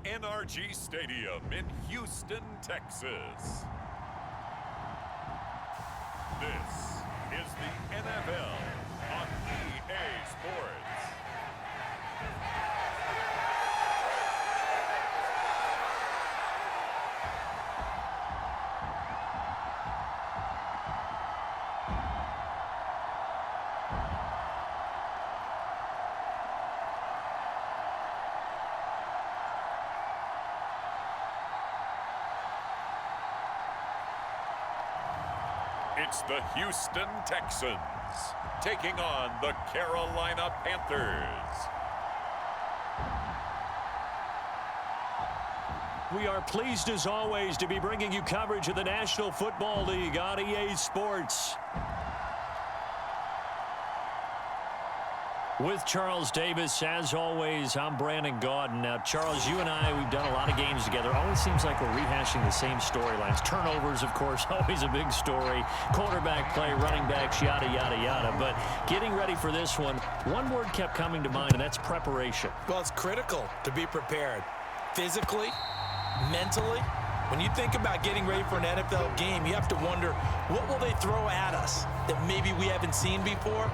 NRG Stadium in Houston, Texas. This is the NFL on EA Sports. It's the Houston Texans taking on the Carolina Panthers. We are pleased as always to be bringing you coverage of the National Football League on EA Sports. With Charles Davis, as always, I'm Brandon Gaudin. Now, Charles, you and I, we've done a lot of games together. Always seems like we're rehashing the same storylines. Turnovers, of course, always a big story. Quarterback play, running backs, yada, yada, yada. But getting ready for this one word kept coming to mind, and that's preparation. Well, it's critical to be prepared. Physically, mentally. When you think about getting ready for an NFL game, you have to wonder, what will they throw at us that maybe we haven't seen before?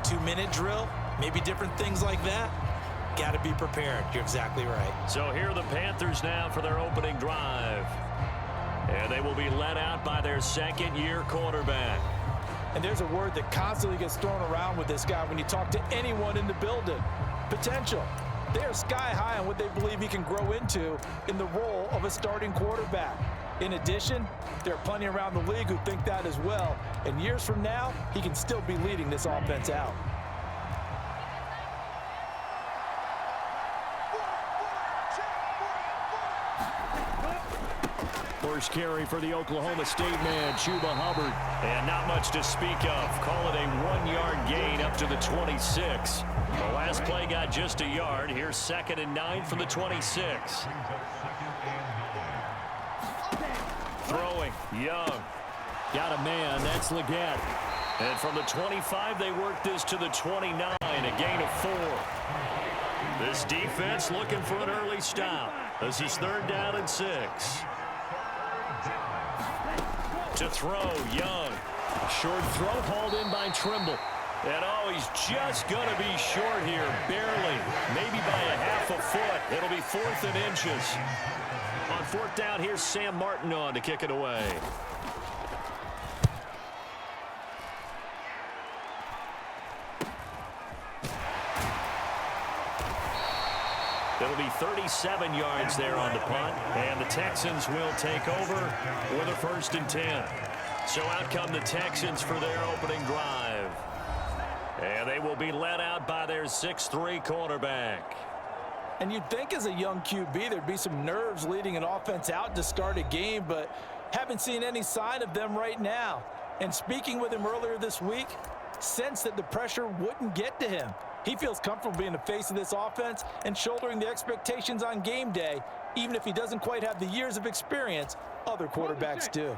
2-minute drill, maybe different things like that. Got to be prepared. You're exactly right. So here are the Panthers now for their opening drive. And they will be led out by their second-year quarterback. And there's a word that constantly gets thrown around with this guy when you talk to anyone in the building. Potential. They are sky high on what they believe he can grow into in the role of a starting quarterback. In addition, there are plenty around the league who think that as well. And years from now, he can still be leading this offense out. First carry for the Oklahoma State man, Chuba Hubbard. And not much to speak of. Call it a 1-yard gain up to the 26. The last play got just a yard. Here's 2nd and 9 from the 26. Throwing, Young. Got a man, that's Leggett. And from the 25, they work this to the 29, a gain of 4. This defense looking for an early stop. This is 3rd down and 6. To throw, Young. Short throw hauled in by Trimble. And oh, he's just going to be short here, barely. Maybe by a half a foot. It'll be 4th and inches. On 4th down, here's Sam Martin on to kick it away. It'll be 37 yards there on the punt, and the Texans will take over with a 1st and 10. So out come the Texans for their opening drive. And they will be led out by their 6'3" quarterback. And you'd think as a young QB there'd be some nerves leading an offense out to start a game, but haven't seen any sign of them right now. And speaking with him earlier this week, sensed that the pressure wouldn't get to him. He feels comfortable being the face of this offense and shouldering the expectations on game day, even if he doesn't quite have the years of experience other quarterbacks do.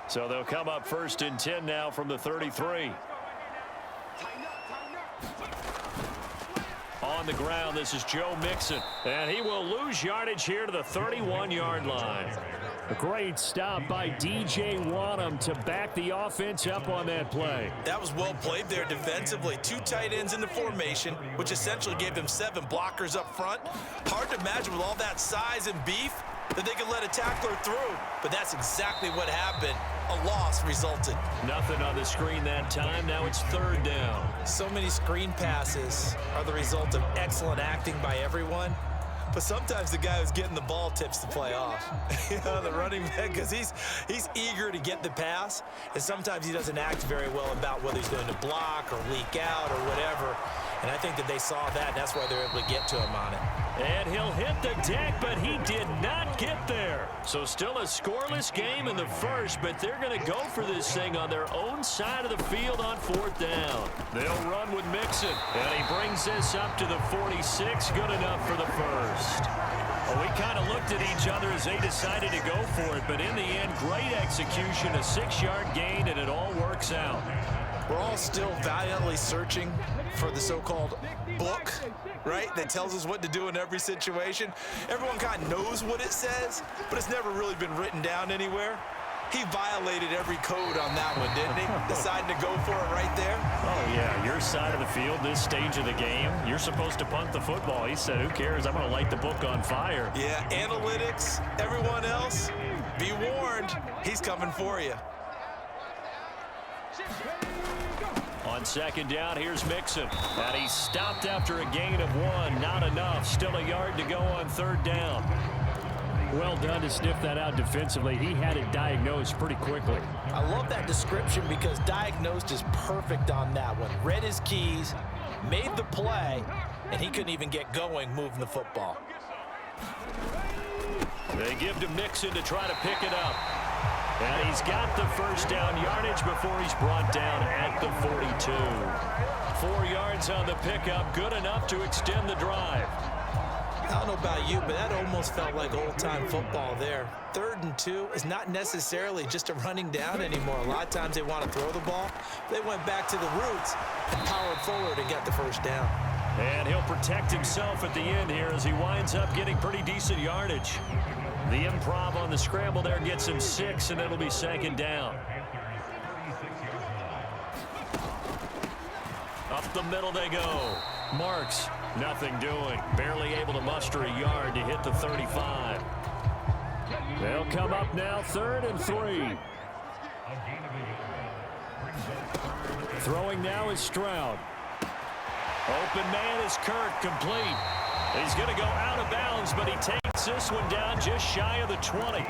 So they'll come up 1st and 10 now from the 33. On the ground, this is Joe Mixon, and he will lose yardage here to the 31-yard line. A great stop by DJ Wanham to back the offense up on that play. That was well played there defensively. 2 tight ends in the formation, which essentially gave them 7 blockers up front. Hard to imagine with all that size and beef that they could let a tackler through, but that's exactly what happened. A loss resulted. Nothing on the screen that time. Now it's 3rd down. So many screen passes are the result of excellent acting by everyone. But sometimes the guy who's getting the ball tips the play off. You know, the running back, because he's eager to get the pass, and sometimes he doesn't act very well about whether he's going to block or leak out or whatever. And I think that they saw that, and that's why they're able to get to him on it. And he'll hit the deck, but he did not get there. So still a scoreless game in the first, but they're going to go for this thing on their own side of the field on 4th down. They'll run with Mixon, and he brings this up to the 46. Good enough for the first. Well, we kind of looked at each other as they decided to go for it, but in the end, great execution, a 6-yard gain, and it all works out. We're all still valiantly searching for the so-called book, right, that tells us what to do in every situation. Everyone kind of knows what it says, but it's never really been written down anywhere. He violated every code on that one, didn't he? Deciding to go for it right there. Oh, yeah, your side of the field, this stage of the game, you're supposed to punt the football. He said, who cares? I'm going to light the book on fire. Yeah, analytics, everyone else, be warned, he's coming for you. On second down, here's Mixon. And he's stopped after a gain of 1. Not enough. Still a yard to go on third down. Well done to sniff that out defensively. He had it diagnosed pretty quickly. I love that description because diagnosed is perfect on that one. Read his keys, made the play, and he couldn't even get going moving the football. They give to Mixon to try to pick it up. And he's got the first down yardage before he's brought down at the 42. 4 yards on the pickup, good enough to extend the drive. I don't know about you, but that almost felt like old-time football there. 3rd and 2 is not necessarily just a running down anymore. A lot of times they want to throw the ball. They went back to the roots and powered forward and got the first down. And he'll protect himself at the end here as he winds up getting pretty decent yardage. The improv on the scramble there gets him 6, and it'll be second down. Up the middle they go. Marks, nothing doing. Barely able to muster a yard to hit the 35. They'll come up now 3rd and 3. Throwing now is Stroud. Open man is Kirk, complete. He's going to go out of bounds, but he takes this one down just shy of the 20.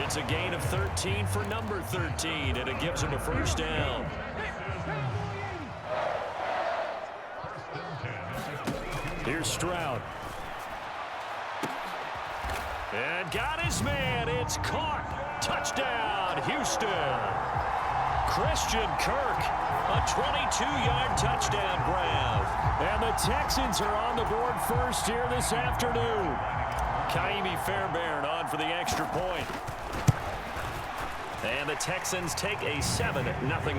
It's a gain of 13 for number 13, and it gives him a first down. Here's Stroud. And got his man. It's caught. Touchdown, Houston. Christian Kirk, a 22-yard touchdown grab. And the Texans are on the board first here this afternoon. Kaimi Fairbairn on for the extra point. And the Texans take a 7-0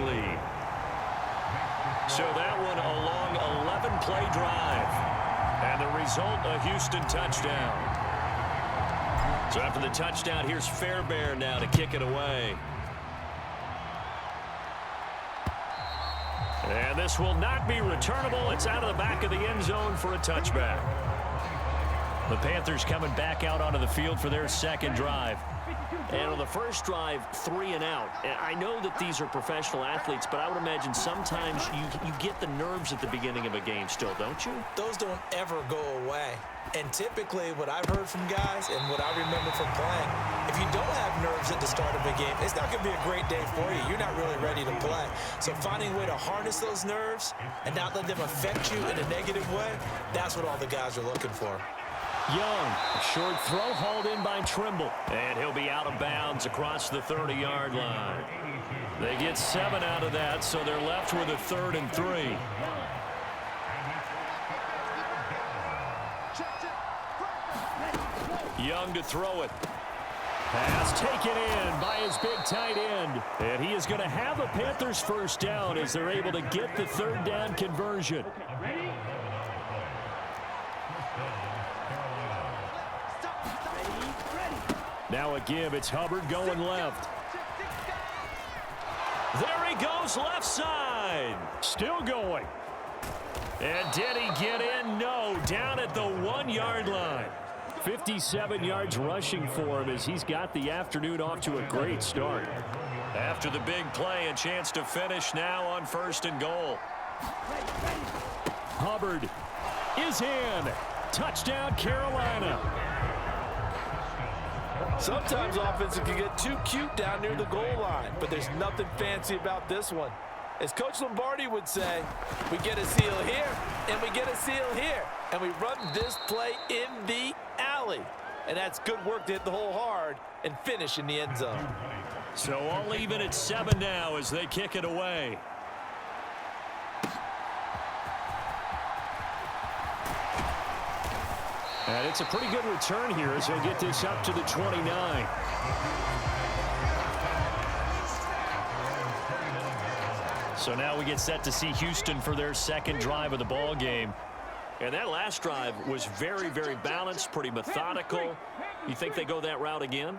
lead. So that one a long 11-play drive. And the result, a Houston touchdown. So after the touchdown, here's Fairbairn now to kick it away. And this will not be returnable. It's out of the back of the end zone for a touchback. The Panthers coming back out onto the field for their second drive. And on the first drive, 3 and out. And I know that these are professional athletes, but I would imagine sometimes you get the nerves at the beginning of a game still, don't you? Those don't ever go away. And typically what I've heard from guys and what I remember from playing, if you don't have nerves at the start of a game, it's not going to be a great day for you. You're not really ready to play. So finding a way to harness those nerves and not let them affect you in a negative way, that's what all the guys are looking for. Young, short throw hauled in by Trimble. And he'll be out of bounds across the 30-yard line. They get 7 out of that, so they're left with a 3rd and 3. Young to throw it. Pass taken in by his big tight end. And he is going to have a Panthers first down as they're able to get the 3rd down conversion. Now a give. It's Hubbard going left. There he goes left side. Still going. And did he get in? No. Down at the 1-yard line. 57 yards rushing for him as he's got the afternoon off to a great start. After the big play, a chance to finish now on 1st and goal. Hubbard is in. Touchdown, Carolina. Sometimes offenses can get too cute down near the goal line, but there's nothing fancy about this one. As Coach Lombardi would say, we get a seal here, and we get a seal here, and we run this play in the alley. And that's good work to hit the hole hard and finish in the end zone. So all even at 7 now as they kick it away. And it's a pretty good return here as he'll get this up to the 29. So now we get set to see Houston for their second drive of the ball game. And that last drive was very, very balanced, pretty methodical. You think they go that route again?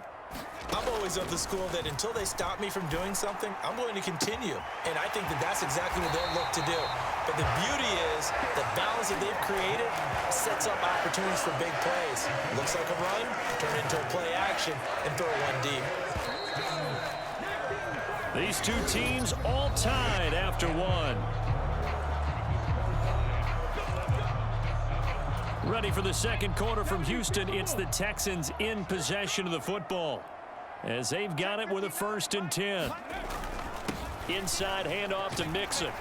I'm always of the school that until they stop me from doing something, I'm going to continue. And I think that that's exactly what they'll look to do. But the beauty is the balance that they've created sets up opportunities for big plays. Looks like a run, turn into a play action, and throw one deep. These two teams all tied after one. Ready for the second quarter from Houston. It's the Texans in possession of the football as they've got it with a 1st and 10. Inside handoff to Mixon.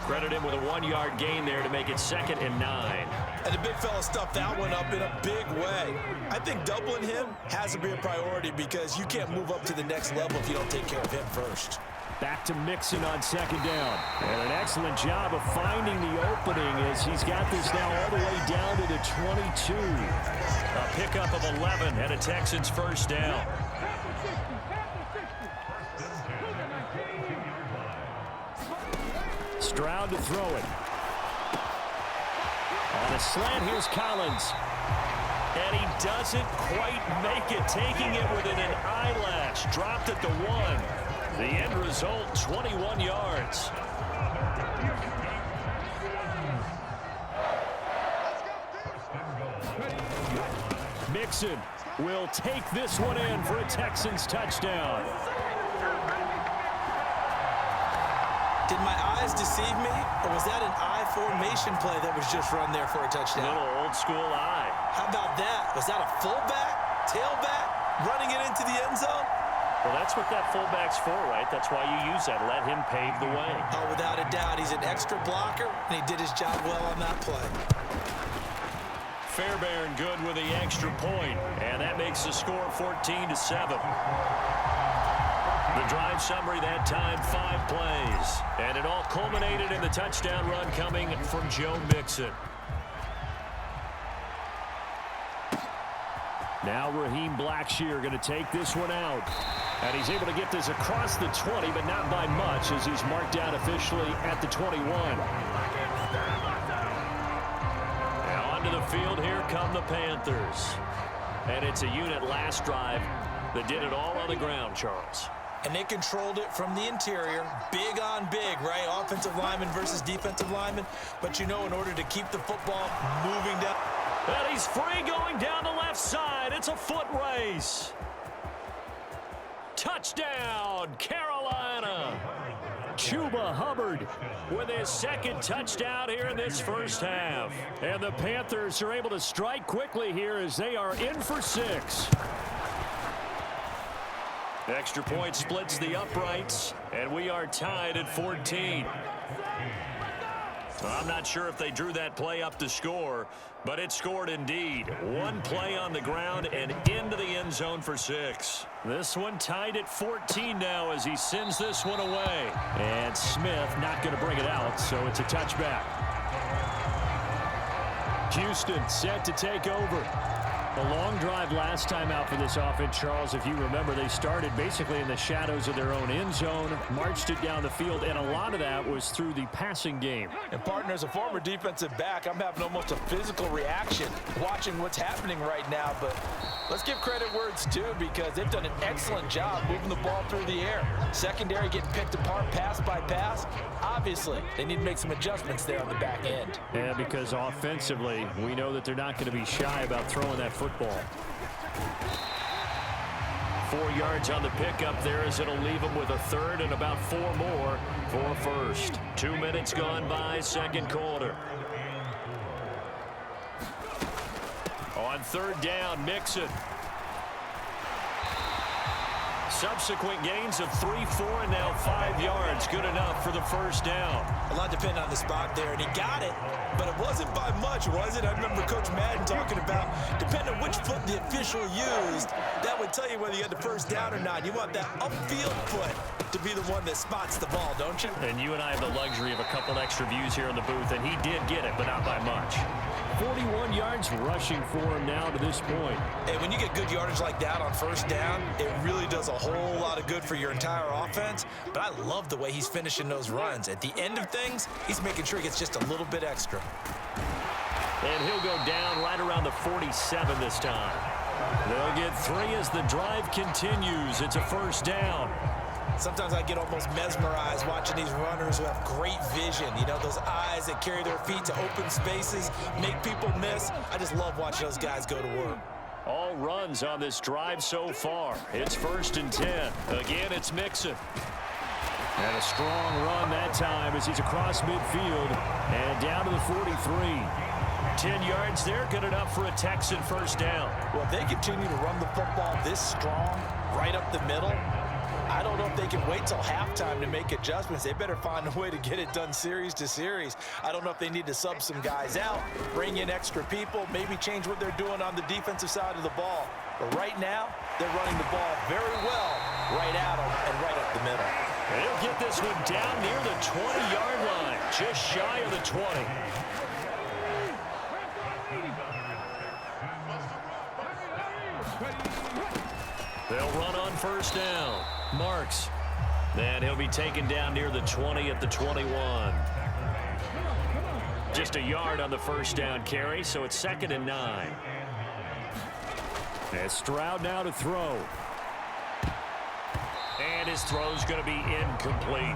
Credit him with a 1-yard gain there to make it 2nd and 9. And the big fella stuffed that one up in a big way. I think doubling him has to be a priority because you can't move up to the next level if you don't take care of him first. Back to Mixon on 2nd down. And an excellent job of finding the opening as he's got this now all the way down to the 22. A pickup of 11 and a Texans 1st down. Stroud to throw it. On a slant, here's Collins. And he doesn't quite make it, taking it within an eyelash. Dropped at the 1. The end result, 21 yards. Mixon will take this one in for a Texans touchdown. Did my eyes deceive me, or was that an I formation play that was just run there for a touchdown? Little old school eye. How about that? Was that a fullback, tailback, running it into the end zone? Well, that's what that fullback's for, right? That's why you use that. Let him pave the way. Oh, without a doubt. He's an extra blocker, and he did his job well on that play. Fairbairn good with the extra point, and that makes the score 14-7. The drive summary that time, 5 plays. And it all culminated in the touchdown run coming from Joe Mixon. Now Raheem Blackshear going to take this one out. And he's able to get this across the 20, but not by much as he's marked out officially at the 21. Now onto the field, here come the Panthers. And it's a unit last drive that did it all on the ground, Charles. And they controlled it from the interior. Big on big, right? Offensive lineman versus defensive lineman. But you know, in order to keep the football moving down. And he's free going down the left side. It's a foot race. Touchdown, Carolina. Chuba Hubbard with his 2nd touchdown here in this first half. And the Panthers are able to strike quickly here as they are in for 6. Extra point splits the uprights, and we are tied at 14. So I'm not sure if they drew that play up to score, but it scored indeed. One play on the ground and into the end zone for 6. This one tied at 14 now as he sends this one away. And Smith not going to bring it out, so it's a touchback. Houston set to take over. A long drive last time out for this offense, Charles. If you remember, they started basically in the shadows of their own end zone, marched it down the field, and a lot of that was through the passing game. And partner, as a former defensive back, I'm having almost a physical reaction watching what's happening right now. But let's give credit where it's due because they've done an excellent job moving the ball through the air. Secondary getting picked apart pass by pass. Obviously, they need to make some adjustments there on the back end. Yeah, because offensively, we know that they're not going to be shy about throwing that football. 4 yards on the pickup there as it'll leave them with a 3rd and about 4 more for 1st. 2 minutes gone by, 2nd quarter. On 3rd down, Mixon. Subsequent gains of 3, 4, and now 5 yards. Good enough for the 1st down. A lot depending on the spot there, and he got it, but it wasn't by much, was it? I remember Coach Madden talking about, depending on which foot the official used, that would tell you whether you had the 1st down or not. You want that upfield foot to be the one that spots the ball, don't you? And you and I have the luxury of a couple extra views here in the booth, and he did get it, but not by much. 41 yards rushing for him now to this point. And when you get good yardage like that on first down, it really does a whole lot of good for your entire offense. But I love the way he's finishing those runs. At the end of things, he's making sure he gets just a little bit extra. And he'll go down right around the 47 this time. They'll get 3 as the drive continues. It's a first down. Sometimes I get almost mesmerized watching these runners who have great vision. You know, those eyes that carry their feet to open spaces, make people miss. I just love watching those guys go to work. All runs on this drive so far. It's 1st and 10. Again, it's Mixon. And a strong run that time as he's across midfield and down to the 43. 10 yards there, good enough for a Texan first down. Well, if they continue to run the football this strong, right up the middle, I don't know if they can wait till halftime to make adjustments. They better find a way to get it done series to series. I don't know if they need to sub some guys out, bring in extra people, maybe change what they're doing on the defensive side of the ball. But right now, they're running the ball very well right at them and right up the middle. They'll get this one down near the 20-yard line, just shy of the 20. They'll run on first down. Marks. And he'll be taken down near the 20 at the 21. Just a yard on the first down carry, so it's 2nd and 9. And Stroud now to throw. And his throw's going to be incomplete.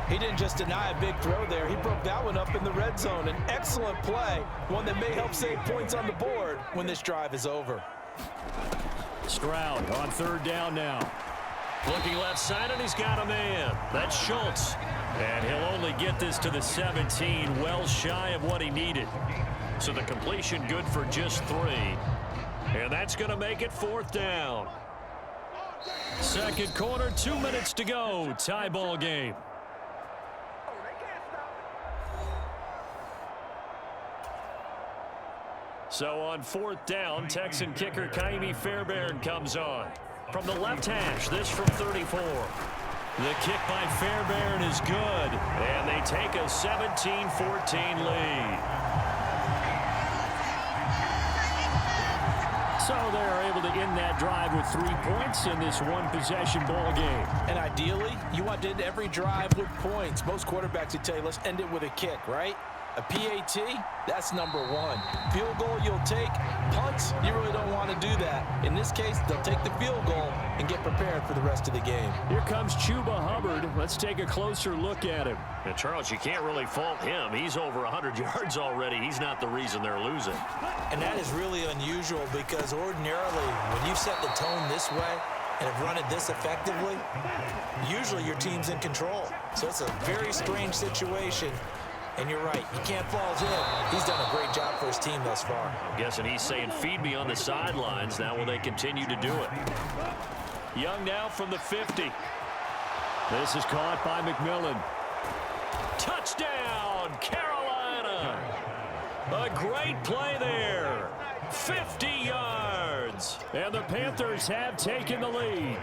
He didn't just deny a big throw there. He broke that one up in the red zone. An excellent play, one that may help save points on the board when this drive is over. Stroud on 3rd down now. Looking left side, and he's got a man. That's Schultz. And he'll only get this to the 17, well shy of what he needed. So the completion good for just 3. And that's going to make it 4th down. Second quarter, 2 minutes to go. Tie ball game. So on 4th down, Texan kicker Kaimi Fairbairn comes on. From the left hash, this from 34. The kick by Fairbairn is good, and they take a 17-14 lead. So they're able to end that drive with 3 points in this one-possession ball game. And ideally, you want to end every drive with points. Most quarterbacks would tell you, let's end it with a kick, right? A PAT, that's number 1. Field goal you'll take. Punts, you really don't want to do that. In this case, they'll take the field goal and get prepared for the rest of the game. Here comes Chuba Hubbard. Let's take a closer look at him. And Charles, you can't really fault him. He's over 100 yards already. He's not the reason they're losing. And that is really unusual because ordinarily, when you set the tone this way and have run it this effectively, usually your team's in control. So it's a very strange situation. And you're right, you can't fault him. He's done a great job for his team thus far. I'm guessing he's saying, feed me on the sidelines. Now will they continue to do it? Young now from the 50. This is caught by McMillan. Touchdown, Carolina! A great play there. 50 yards. And the Panthers have taken the lead.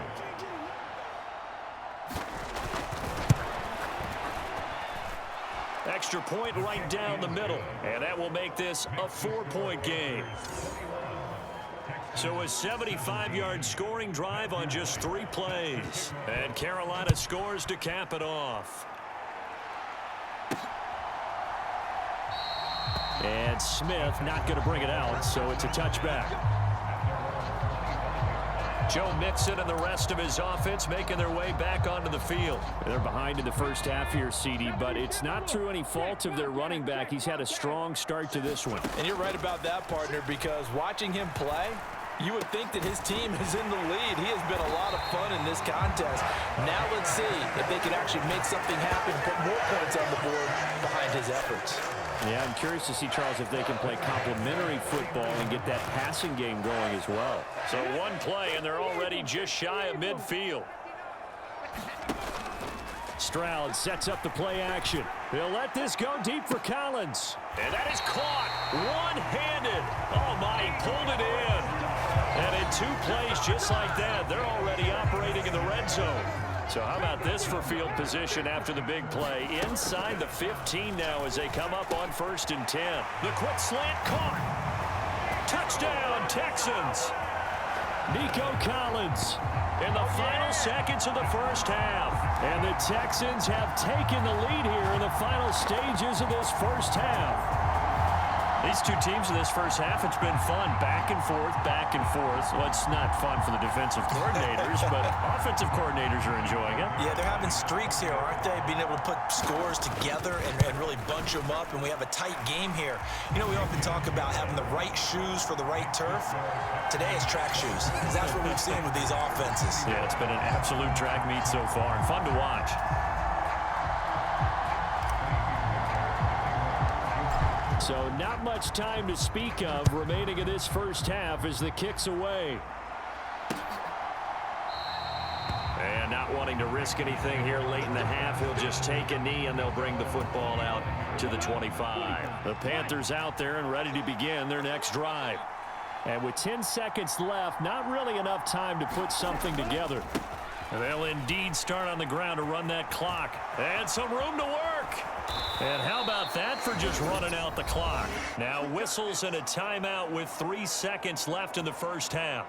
Extra point right down the middle. And that will make this a 4-point game. So a 75-yard scoring drive on just 3 plays. And Carolina scores to cap it off. And Smith not going to bring it out, so it's a touchback. Joe Mixon and the rest of his offense making their way back onto the field. They're behind in the first half here, CD, but it's not through any fault of their running back. He's had a strong start to this one. And you're right about that, partner, because watching him play, you would think that his team is in the lead. He has been a lot of fun in this contest. Now let's see if they can actually make something happen, put more points on the board behind his efforts. Yeah, I'm curious to see, Charles, if they can play complementary football and get that passing game going as well. So one play, and they're already just shy of midfield. Stroud sets up the play action. He'll let this go deep for Collins. And that is caught one-handed. Oh, my, he pulled it in. And in 2 plays just like that, they're already operating in the red zone. So how about this for field position after the big play? Inside the 15 now as they come up on 1st and 10. The quick slant caught. Touchdown, Texans. Nico Collins in the final seconds of the first half. And the Texans have taken the lead here in the final stages of this first half. These two teams in this first half, it's been fun. Back and forth, back and forth. Well, it's not fun for the defensive coordinators, but offensive coordinators are enjoying it. Yeah, they're having streaks here, aren't they? Being able to put scores together and really bunch them up, and we have a tight game here. You know, we often talk about having the right shoes for the right turf. Today is track shoes, because that's what we've seen with these offenses. Yeah, it's been an absolute track meet so far, and fun to watch. So not much time to speak of remaining in this first half as the kick's away. And not wanting to risk anything here late in the half, he'll just take a knee and they'll bring the football out to the 25. The Panthers out there and ready to begin their next drive. And with 10 seconds left, not really enough time to put something together. They'll indeed start on the ground to run that clock. And some room to work. And how about that for just running out the clock? Now whistles and a timeout with 3 seconds left in the first half.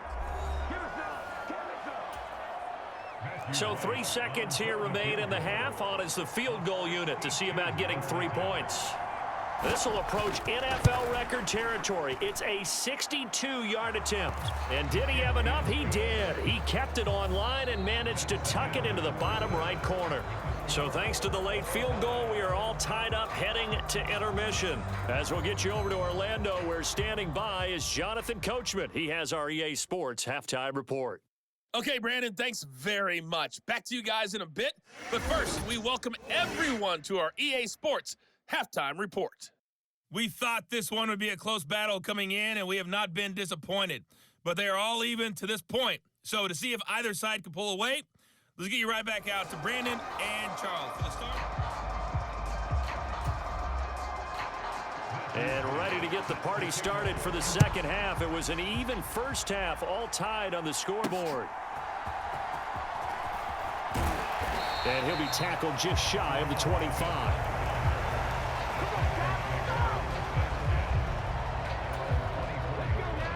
So 3 seconds here remain in the half. On is the field goal unit to see about getting 3 points. This will approach NFL record territory. It's a 62-yard attempt. And did he have enough? He did. He kept it on line and managed to tuck it into the bottom right corner. So thanks to the late field goal, we are all tied up heading to intermission. As we'll get you over to Orlando, where standing by is Jonathan Coachman. He has our EA Sports halftime report. Okay, Brandon, thanks very much. Back to you guys in a bit. But first, we welcome everyone to our EA Sports halftime report. We thought this one would be a close battle coming in, and we have not been disappointed. But they are all even to this point. So to see if either side can pull away, let's get you right back out to Brandon and Charles for the start. And ready to get the party started for the second half. It was an even first half, all tied on the scoreboard. And he'll be tackled just shy of the 25.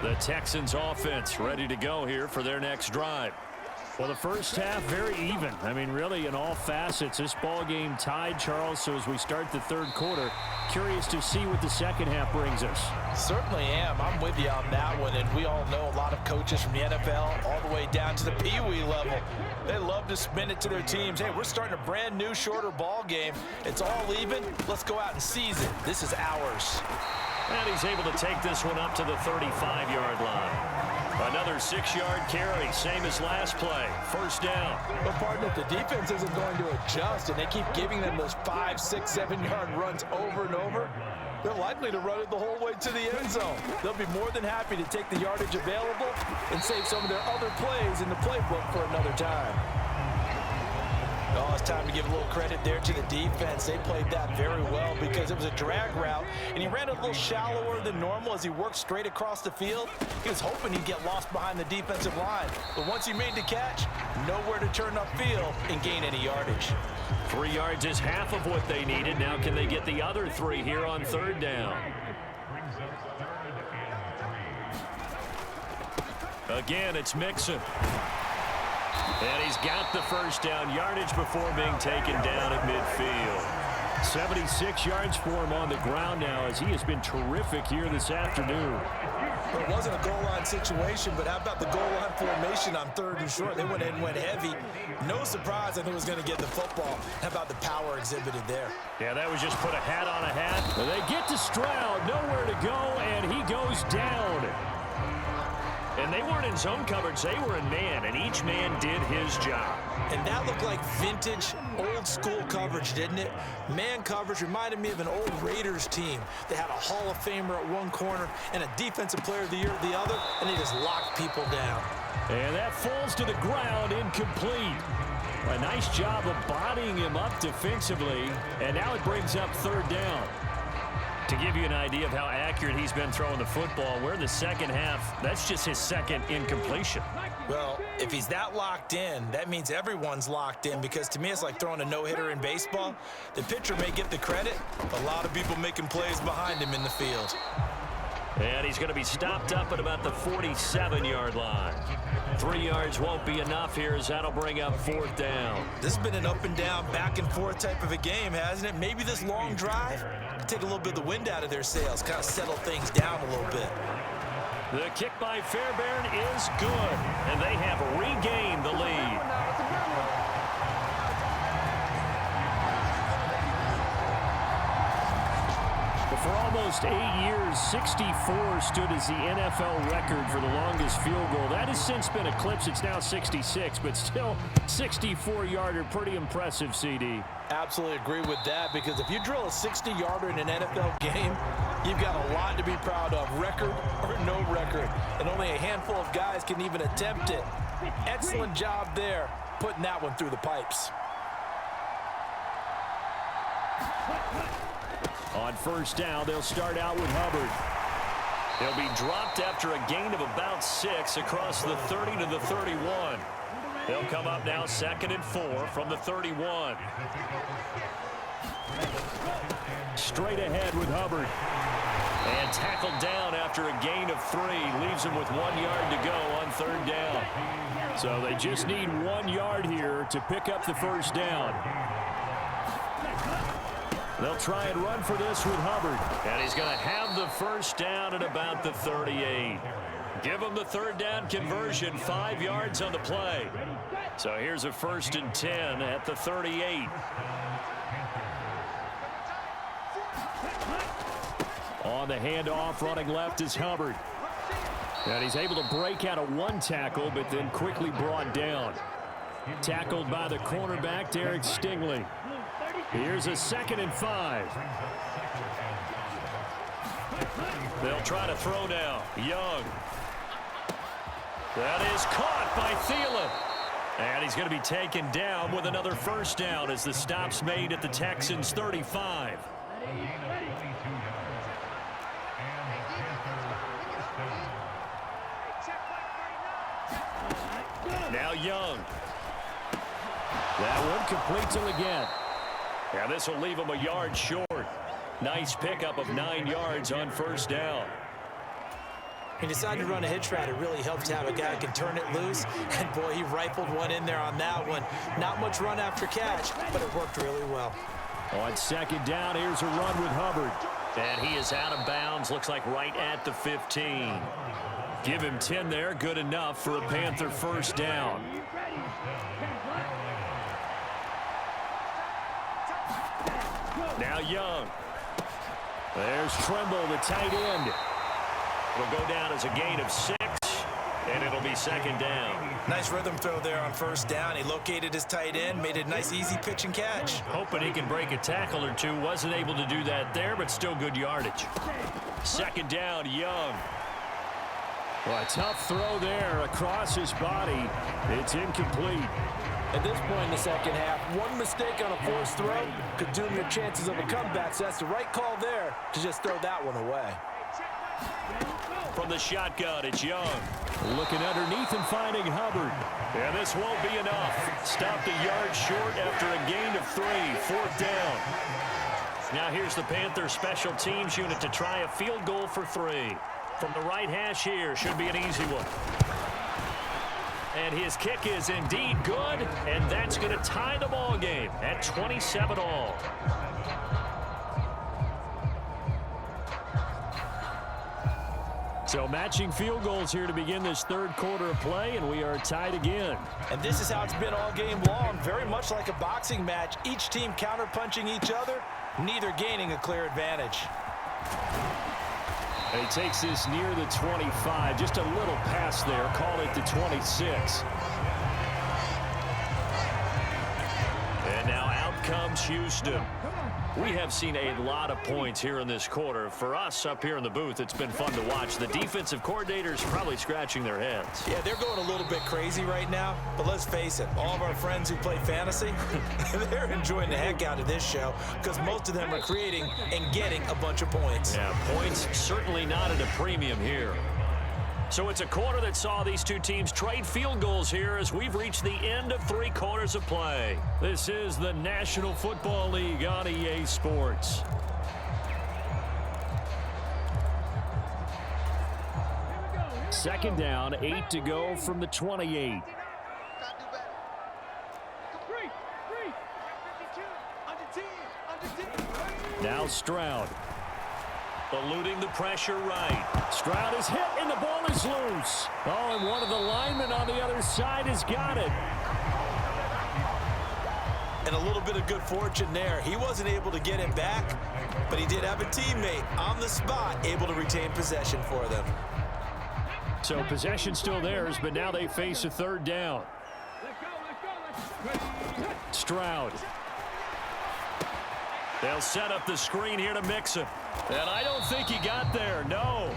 The Texans offense ready to go here for their next drive. Well, the first half very even. I mean, really in all facets. This ball game tied, Charles. So as we start the third quarter, curious to see what the second half brings us. Certainly am. I'm with you on that one. And we all know a lot of coaches from the NFL all the way down to the Pee-wee level. They love to spin it to their teams. Hey, we're starting a brand new, shorter ball game. It's all even. Let's go out and seize it. This is ours. And he's able to take this one up to the 35-yard line. Another 6-yard carry, same as last play. First down. But, partner, if the defense isn't going to adjust and they keep giving them those 5, 6, 7-yard runs over and over, they're likely to run it the whole way to the end zone. They'll be more than happy to take the yardage available and save some of their other plays in the playbook for another time. Oh, it's time to give a little credit there to the defense. They played that very well because it was a drag route, and he ran a little shallower than normal as he worked straight across the field. He was hoping he'd get lost behind the defensive line, but once he made the catch, nowhere to turn upfield and gain any yardage. 3 yards is half of what they needed. Now can they get the other 3 here on third down? Again, it's Mixon. And he's got the first down yardage before being taken down at midfield. 76 yards for him on the ground now as he has been terrific here this afternoon. Well, it wasn't a goal line situation, but how about the goal line formation on third and short? They went in and went heavy. No surprise that he was going to get the football. How about the power exhibited there? Yeah, that was just put a hat on a hat. They get to Stroud, nowhere to go, and he goes down. And they weren't in zone coverage, they were in man, and each man did his job. And that looked like vintage, old-school coverage, didn't it? Man coverage reminded me of an old Raiders team. They had a Hall of Famer at one corner and a Defensive Player of the Year at the other, and they just locked people down. And that falls to the ground, incomplete. A nice job of bodying him up defensively, and now it brings up third down. To give you an idea of how accurate he's been throwing the football, we're in the second half. That's just his second incompletion. Well, if he's that locked in, that means everyone's locked in, because to me it's like throwing a no-hitter in baseball. The pitcher may get the credit, a lot of people making plays behind him in the field. And he's going to be stopped up at about the 47-yard line. 3 yards won't be enough here, as that'll bring up 4th down. This has been an up-and-down, back-and-forth type of a game, hasn't it? Maybe this long drive take a little bit of the wind out of their sails, kind of settle things down a little bit. The kick by Fairbairn is good, and they have regained the lead. For almost 8 years, 64 stood as the NFL record for the longest field goal. That has since been eclipsed. It's now 66, but still 64-yarder. Pretty impressive, CD. Absolutely agree with that, because if you drill a 60-yarder in an NFL game, you've got a lot to be proud of, record or no record. And only a handful of guys can even attempt it. Excellent job there, putting that one through the pipes. On 1st down, they'll start out with Hubbard. He'll be dropped after a gain of about 6 across the 30 to the 31. They'll come up now 2nd and 4 from the 31. Straight ahead with Hubbard. And tackled down after a gain of 3. Leaves him with 1 yard to go on 3rd down. So they just need 1 yard here to pick up the 1st down. They'll try and run for this with Hubbard. And he's going to have the 1st down at about the 38. Give him the 3rd down conversion, 5 yards on the play. So here's a 1st and 10 at the 38. On the handoff, running left is Hubbard. And he's able to break out of 1 tackle, but then quickly brought down. Tackled by the cornerback, Derek Stingley. Here's a 2nd and 5. They'll try to throw now. Young. That is caught by Thielen. And he's going to be taken down with another 1st down as the stop's made at the Texans' 35. Now Young. That one completes him again. Now this will leave him a yard short. Nice pickup of 9 yards on 1st down. He decided to run a hitch route. It really helps to have a guy who can turn it loose. And, boy, he rifled one in there on that one. Not much run after catch, but it worked really well. On 2nd down, here's a run with Hubbard. And he is out of bounds, looks like right at the 15. Give him 10 there, good enough for a Panther 1st down. Now Young. There's Tremble, the tight end. It'll go down as a gain of 6, and it'll be 2nd down. Nice rhythm throw there on 1st down. He located his tight end, made a nice easy pitch and catch. Hoping he can break a tackle or two. Wasn't able to do that there, but still good yardage. 2nd down, Young. Well, a tough throw there across his body. It's incomplete. At this point in the 2nd half, one mistake on a forced throw could doom your chances of a comeback. So that's the right call there to just throw that one away. From the shotgun, it's Young. Looking underneath and finding Hubbard. And this won't be enough. Stopped a yard short after a gain of 3. 4th down. Now here's the Panthers special teams unit to try a field goal for 3. From the right hash here, should be an easy one. And his kick is indeed good, and that's going to tie the ball game at 27 all. So matching field goals here to begin this 3rd quarter of play, and we are tied again. And this is how it's been all game long, very much like a boxing match. Each team counterpunching each other, neither gaining a clear advantage. And he takes this near the 25, just a little pass there, call it the 26. And now out comes Houston. We have seen a lot of points here in this quarter. For us up here in the booth, it's been fun to watch. The defensive coordinators probably scratching their heads. Yeah, they're going a little bit crazy right now, but let's face it, all of our friends who play fantasy, they're enjoying the heck out of this show because most of them are creating and getting a bunch of points. Yeah, points certainly not at a premium here. So it's a quarter that saw these two teams trade field goals here as we've reached the end of 3 quarters of play. This is the National Football League on EA Sports. Second down, 8 to go from the 28. Now Stroud. Eluding the pressure right. Stroud is hit and the ball is loose. Oh, and one of the linemen on the other side has got it. And a little bit of good fortune there. He wasn't able to get it back, but he did have a teammate on the spot able to retain possession for them. So possession still theirs, but now they face a third down. Stroud. They'll set up the screen here to Mixon. And I don't think he got there, no.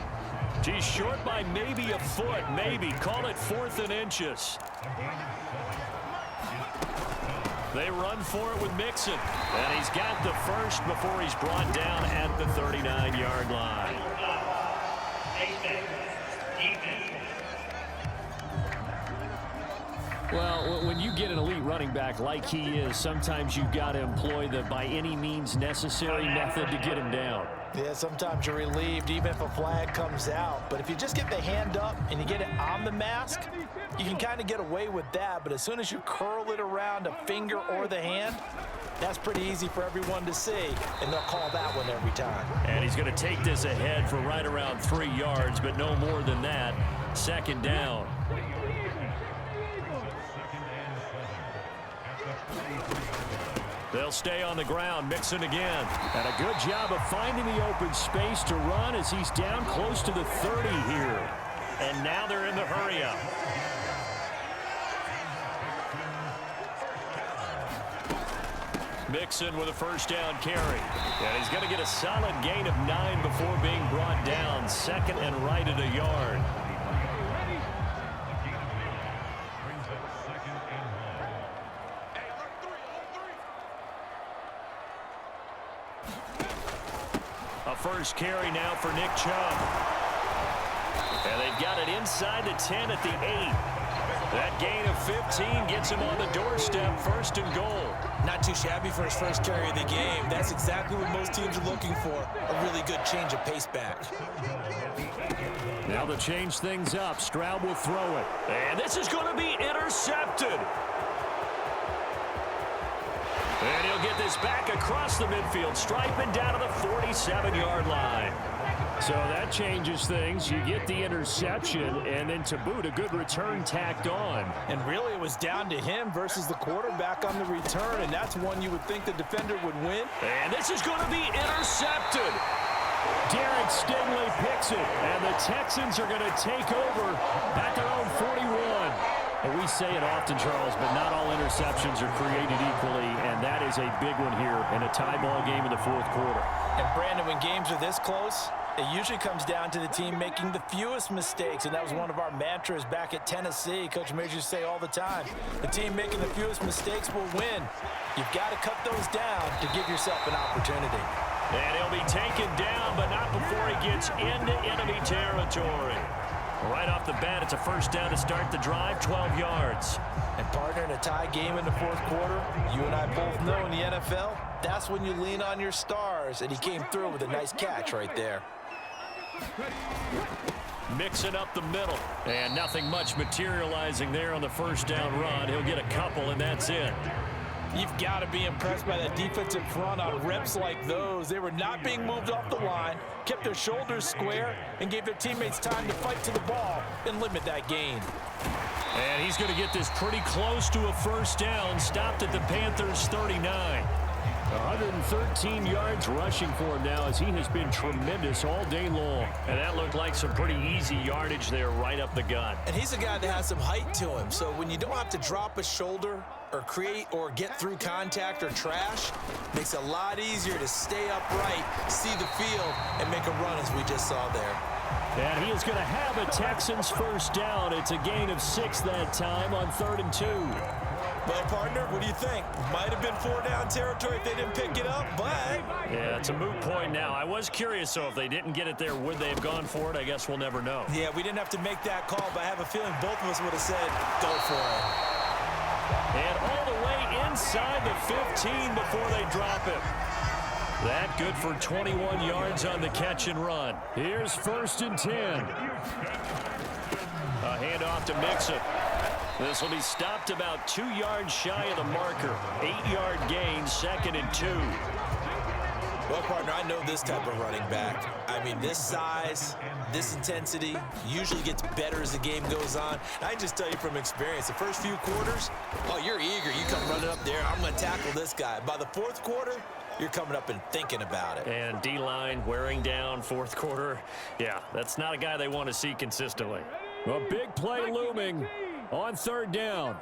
He's short by maybe a foot, maybe. Call it 4th and inches. They run for it with Mixon. And he's got the first before he's brought down at the 39-yard line. Well, when you get an elite running back like he is, sometimes you've got to employ the by any means necessary method to get him down. Yeah, sometimes you're relieved even if a flag comes out. But if you just get the hand up and you get it on the mask, you can kind of get away with that. But as soon as you curl it around a finger or the hand, that's pretty easy for everyone to see, and they'll call that one every time. And he's going to take this ahead for right around 3 yards, but no more than that. Second down. They'll stay on the ground. Mixon again. And a good job of finding the open space to run as he's down close to the 30 here. And now they're in the hurry-up. Mixon with a first down carry. And he's going to get a solid gain of 9 before being brought down. Second and right at a yard. A first carry now for Nick Chubb. And they've got it inside the 10 at the 8. That gain of 15 gets him on the doorstep, 1st and goal. Not too shabby for his first carry of the game. That's exactly what most teams are looking for, a really good change of pace back. Now to change things up, Stroud will throw it. And this is going to be intercepted. And he'll get this back across the midfield, striping down to the 47-yard line. So that changes things. You get the interception, and then to boot, a good return tacked on. And really, it was down to him versus the quarterback on the return, and that's one you would think the defender would win. And this is going to be intercepted. Derek Stingley picks it, and the Texans are going to take over at their own 41. And we say it often, Charles, but not all interceptions are created equally, and that is a big one here in a tie ball game in the 4th quarter. And, Brandon, when games are this close, it usually comes down to the team making the fewest mistakes, and that was one of our mantras back at Tennessee. Coach Major used to say all the time, the team making the fewest mistakes will win. You've got to cut those down to give yourself an opportunity. And he'll be taken down, but not before he gets into enemy territory. Right off the bat, it's a first down to start the drive, 12 yards. And, partner, in a tie game in the 4th quarter, you and I both know in the NFL, that's when you lean on your stars, and he came through with a nice catch right there. Mixing up the middle, and nothing much materializing there on the first down run. He'll get a couple, and that's it. You've got to be impressed by that defensive front on reps like those. They were not being moved off the line, kept their shoulders square, and gave their teammates time to fight to the ball and limit that gain. And he's going to get this pretty close to a first down, stopped at the Panthers' 39. 113 yards rushing for him now as he has been tremendous all day long. And that looked like some pretty easy yardage there right up the gut. And he's a guy that has some height to him, so when you don't have to drop a shoulder or create or get through contact or trash, makes it a lot easier to stay upright, see the field, and make a run as we just saw there. And he is going to have a Texans first down. It's a gain of 6 that time on 3rd and 2. Well, partner, what do you think? Might have been 4-down territory if they didn't pick it up, but... Yeah, it's a moot point now. I was curious, though, if they didn't get it there, would they have gone for it? I guess we'll never know. Yeah, we didn't have to make that call, but I have a feeling both of us would have said, go for it. And all the way inside the 15 before they drop it. That good for 21 yards on the catch and run. Here's 1st and 10. A handoff to Mixon. This will be stopped about 2 yards shy of the marker. 8-yard gain, 2nd and 2. Well, partner, I know this type of running back. I mean, this size, this intensity usually gets better as the game goes on. I just tell you from experience, the first few quarters, oh, you're eager. You come running up there, I'm going to tackle this guy. By the 4th quarter, you're coming up and thinking about it. And D-line wearing down 4th quarter. Yeah, that's not a guy they want to see consistently. A big play looming on 3rd down.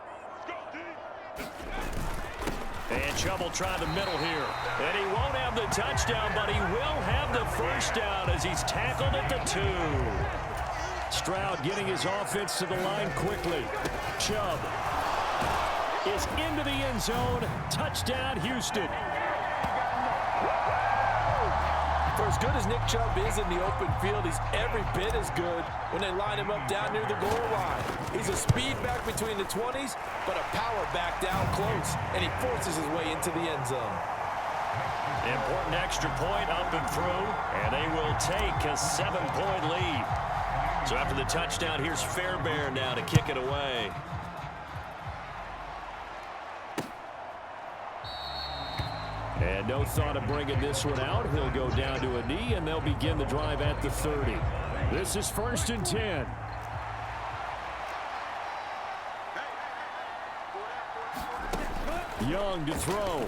And Chubb will try the middle here. And he won't have the touchdown, but he will have the 1st down as he's tackled at the 2. Stroud getting his offense to the line quickly. Chubb is into the end zone. Touchdown, Houston. For as good as Nick Chubb is in the open field, he's every bit as good when they line him up down near the goal line. He's a speed back between the 20s, but a power back down close, and he forces his way into the end zone. Important extra point up and through, and they will take a 7-point lead. So after the touchdown, here's Fairbairn now to kick it away. And no thought of bringing this one out. He'll go down to a knee, and they'll begin the drive at the 30. This is 1st and 10. Young to throw.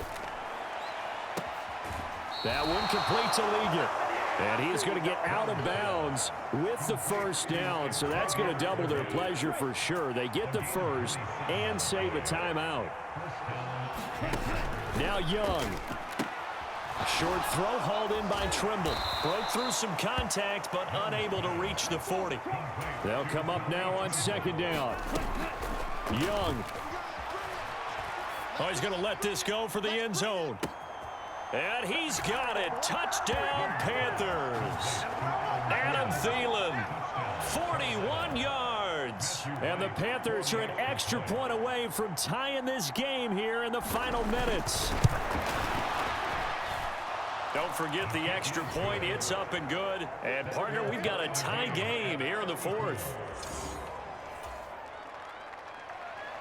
That one complete to Ligon. And he's going to get out of bounds with the 1st down, so that's going to double their pleasure for sure. They get the 1st and save a timeout. Now Young. Short throw hauled in by Trimble. Broke through some contact, but unable to reach the 40. They'll come up now on 2nd down. Young. Oh, he's going to let this go for the end zone. And he's got it. Touchdown, Panthers. Adam Thielen, 41 yards. And the Panthers are an extra point away from tying this game here in the final minutes. Don't forget the extra point. It's up and good. And, partner, we've got a tie game here in the 4th.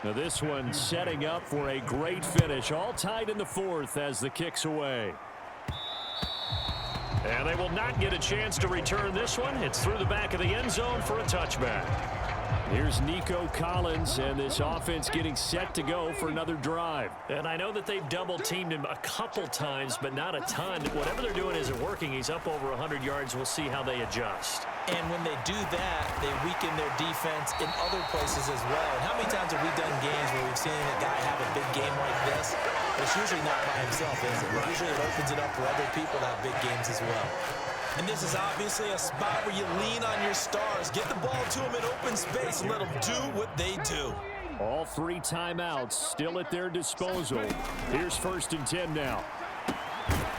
Now this one setting up for a great finish. All tied in the 4th as the kick's away. And they will not get a chance to return this one. It's through the back of the end zone for a touchback. Here's Nico Collins, and this offense getting set to go for another drive. And I know that they've double-teamed him a couple times, but not a ton. Whatever they're doing isn't working. He's up over 100 yards. We'll see how they adjust. And when they do that, they weaken their defense in other places as well. And how many times have we done games where we've seen a guy have a big game like this? But it's usually not by himself, is it? Usually it opens it up for other people to have big games as well. And this is obviously a spot where you lean on your stars. Get the ball to them in open space and let them do what they do. All 3 timeouts still at their disposal. Here's 1st and 10 now.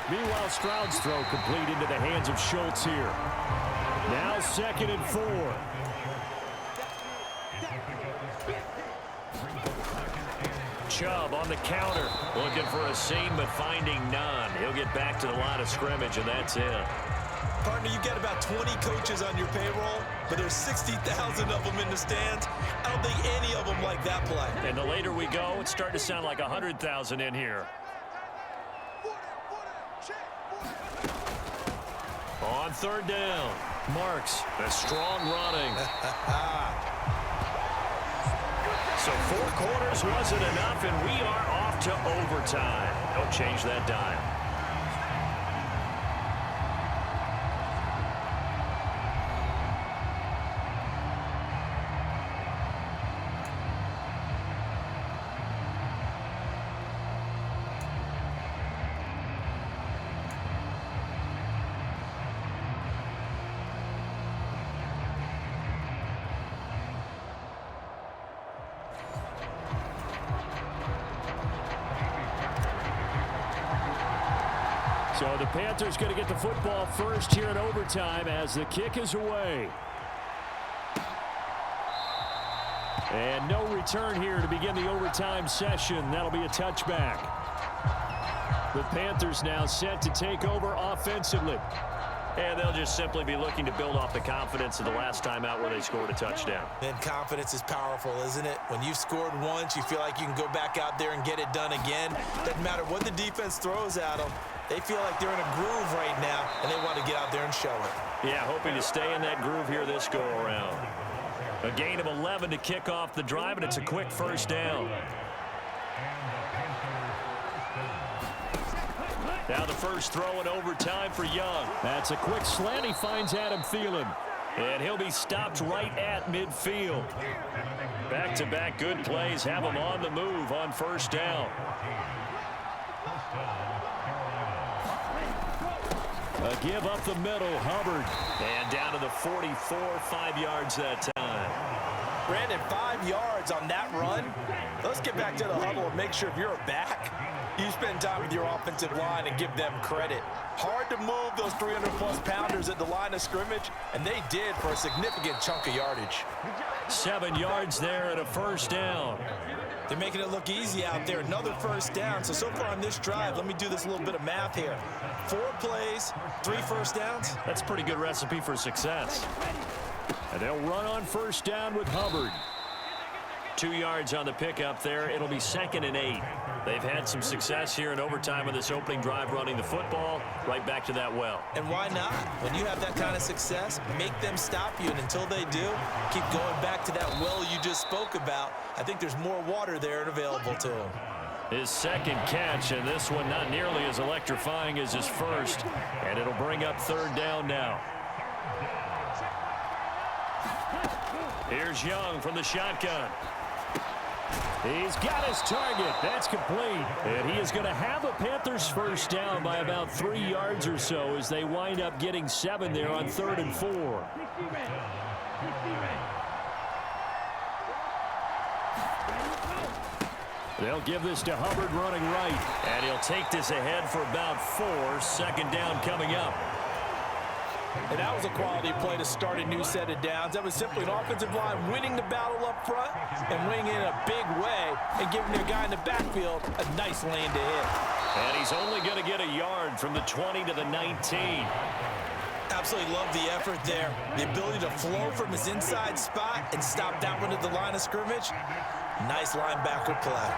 Meanwhile, Stroud's throw complete into the hands of Schultz here. Now 2nd and 4. Chubb on the counter. Looking for a seam, but finding none. He'll get back to the line of scrimmage, and that's it. Partner, you get about 20 coaches on your payroll, but there's 60,000 of them in the stands. I don't think any of them like that play. And the later we go, it's starting to sound like 100,000 in here. On 3rd down, Marks, a strong running. So 4 quarters wasn't enough, and we are off to overtime. Don't change that dime. So the Panthers going to get the football first here in overtime as the kick is away. And no return here to begin the overtime session. That'll be a touchback. The Panthers now set to take over offensively. And they'll just simply be looking to build off the confidence of the last time out where they scored a touchdown. And confidence is powerful, isn't it? When you've scored once, you feel like you can go back out there and get it done again. Doesn't matter what the defense throws at them. They feel like they're in a groove right now, and they want to get out there and show it. Yeah, hoping to stay in that groove here this go-around. A gain of 11 to kick off the drive, and it's a quick first down. Now the first throw in overtime for Young. That's a quick slant. He finds Adam Thielen. And he'll be stopped right at midfield. Back-to-back good plays have him on the move on first down. A give up the middle, Hubbard. And down to the 44, 5 yards that time. Brandon, 5 yards on that run. Let's get back to the huddle and make sure if you're back, you spend time with your offensive line and give them credit. Hard to move those 300-plus pounders at the line of scrimmage, and they did for a significant chunk of yardage. 7 yards there and a first down. They're making it look easy out there. Another first down. So far on this drive, let me do this little bit of math here. 4 plays, 3 first downs. That's a pretty good recipe for success. And they'll run on first down with Hubbard. 2 yards on the pickup there. It'll be 2nd and 8. They've had some success here in overtime of this opening drive running the football. Right back to that well. And why not? When you have that kind of success, make them stop you. And until they do, keep going back to that well you just spoke about. I think there's more water there and available to him. His second catch, and this one not nearly as electrifying as his first. And it'll bring up 3rd down now. Here's Young from the shotgun. He's got his target. That's complete. And he is going to have a Panthers first down by about 3 yards or so as they wind up getting 7 there on 3rd and 4. They'll give this to Hubbard running right. And he'll take this ahead for about 4. 2nd down coming up. And that was a quality play to start a new set of downs. That was simply an offensive line winning the battle up front and winning in a big way and giving their guy in the backfield a nice lane to hit. And he's only going to get a yard from the 20 to the 19. Absolutely love the effort there. The ability to flow from his inside spot and stop that one at the line of scrimmage. Nice linebacker play.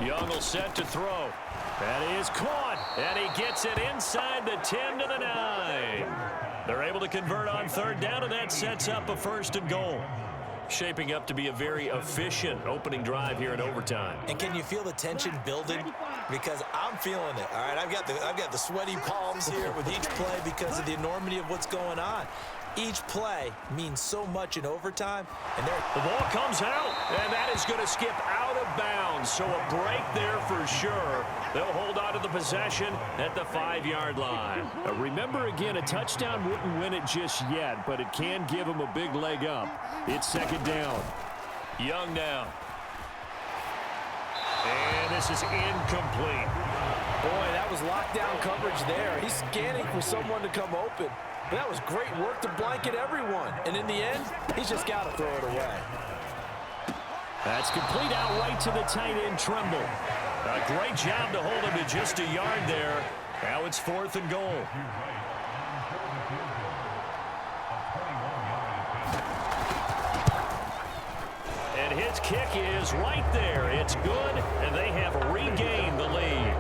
Young will set to throw. That is caught, and he gets it inside the 10 to the 9. They're able to convert on 3rd down, and that sets up a 1st and goal. Shaping up to be a very efficient opening drive here in overtime. And can you feel the tension building? Because I'm feeling it. All right, I've got the sweaty palms here with each play because of the enormity of what's going on. Each play means so much in overtime. And the ball comes out, and that is going to skip out of bounds. So a break there for sure. They'll hold on to the possession at the 5-yard line. Remember, again, a touchdown wouldn't win it just yet, but it can give them a big leg up. It's 2nd down. Young now. And this is incomplete. boy, that was lockdown coverage there. He's scanning for someone to come open. But that was great work to blanket everyone. And in the end, he's just got to throw it away. That's complete out right to the tight end, Tremble. A great job to hold him to just a yard there. Now it's 4th and goal. And his kick is right there. It's good, and they have regained the lead.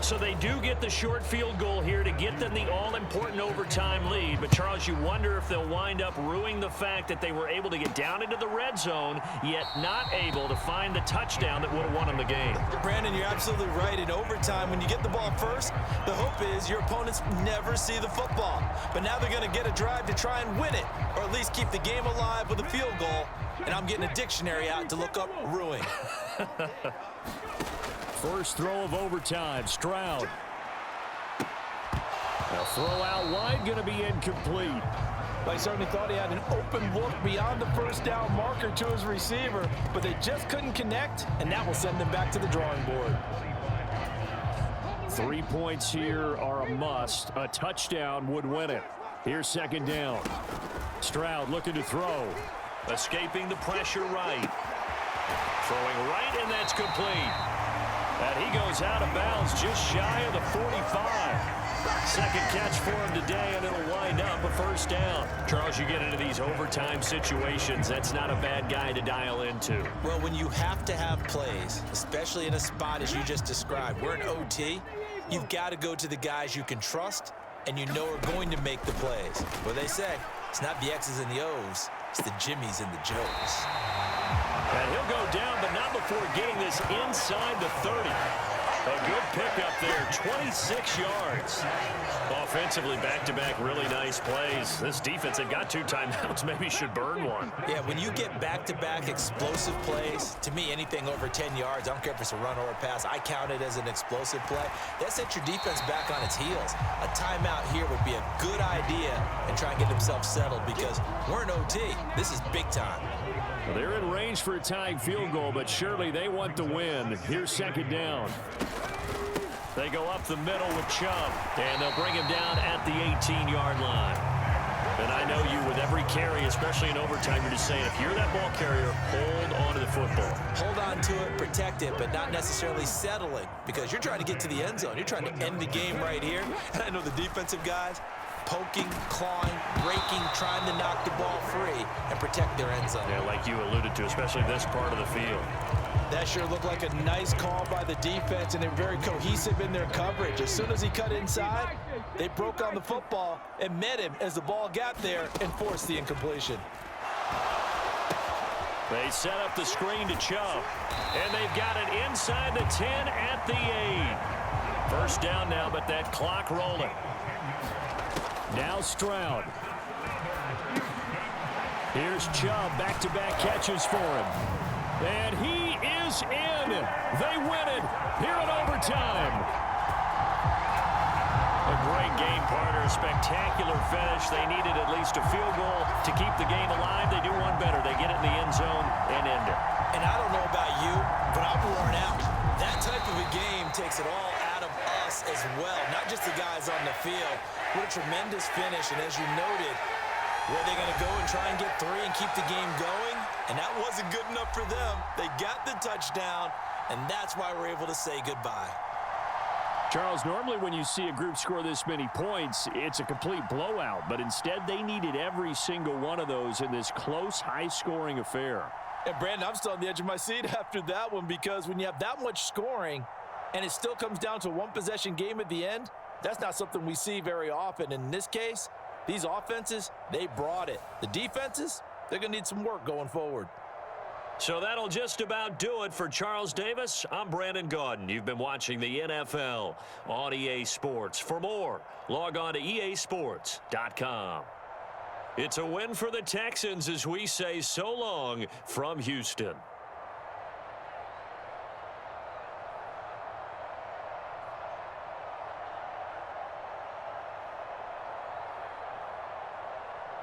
So they do get the short field goal here to get them the all-important overtime lead. But, Charles, you wonder if they'll wind up ruining the fact that they were able to get down into the red zone, yet not able to find the touchdown that would have won them the game. Brandon, you're absolutely right. In overtime, when you get the ball first, the hope is your opponents never see the football. But now they're going to get a drive to try and win it, or at least keep the game alive with a field goal. And I'm getting a dictionary out to look up ruin. First throw of overtime, Stroud. A throw out wide, going to be incomplete. Well, he certainly thought he had an open look beyond the first down marker to his receiver, but they just couldn't connect, and that will send them back to the drawing board. 3 points here are a must. A touchdown would win it. Here's second down. Stroud looking to throw. Escaping the pressure right. Throwing right, and that's complete. And he goes out of bounds just shy of the 45. Second catch for him today, and it'll wind up a first down. Charles, you get into these overtime situations, that's not a bad guy to dial into. Well, when you have to have plays, especially in a spot as you just described, we're in OT, you've got to go to the guys you can trust and you know are going to make the plays. Well, they say it's not the X's and the O's, it's the Jimmies and the Joes. And he'll go down, but not before getting this inside the 30. A good pickup there, 26 yards. Offensively, back-to-back really nice plays. This defense had got 2 timeouts, maybe should burn one. Yeah, when you get back-to-back explosive plays, to me, anything over 10 yards, I don't care if it's a run or a pass, I count it as an explosive play. That sets your defense back on its heels. A timeout here would be a good idea and try and get themselves settled because we're in OT. This is big time. Well, they're in range for a tying field goal, but surely they want to win. Here's second down. They go up the middle with Chubb, and they'll bring him down at the 18-yard line. And I know you, with every carry, especially in overtime, you're just saying, if you're that ball carrier, hold on to the football. Hold on to it, protect it, but not necessarily settling because you're trying to get to the end zone. You're trying to end the game right here. And I know the defensive guys, poking, clawing, breaking, trying to knock the ball free and protect their end zone. Yeah, like you alluded to, especially this part of the field. That sure looked like a nice call by the defense, and they're very cohesive in their coverage. As soon as he cut inside, they broke on the football and met him as the ball got there and forced the incompletion. They set up the screen to Chubb, and they've got it inside the 10 at the 8. First down now, but that clock rolling. Now Stroud. Here's Chubb, back-to-back catches for him. And he is in. They win it here in overtime. A great game, partner. A spectacular finish. They needed at least a field goal to keep the game alive. They do one better. They get it in the end zone and end it. And I don't know about you, but I'm worn out. That type of a game takes it all out of us as well, not just the guys on the field. What a tremendous finish, and as you noted, were they going to go and try and get 3 and keep the game going? And that wasn't good enough for them. They got the touchdown, and that's why we're able to say goodbye. Charles, normally when you see a group score this many points, it's a complete blowout. But instead, they needed every single one of those in this close, high-scoring affair. And, Brandon, I'm still on the edge of my seat after that one because when you have that much scoring and it still comes down to a one-possession game at the end, that's not something we see very often. In this case, these offenses, they brought it. The defenses, they're going to need some work going forward. So that'll just about do it for Charles Davis. I'm Brandon Gaudin. You've been watching the NFL on EA Sports. For more, log on to easports.com. It's a win for the Texans as we say so long from Houston.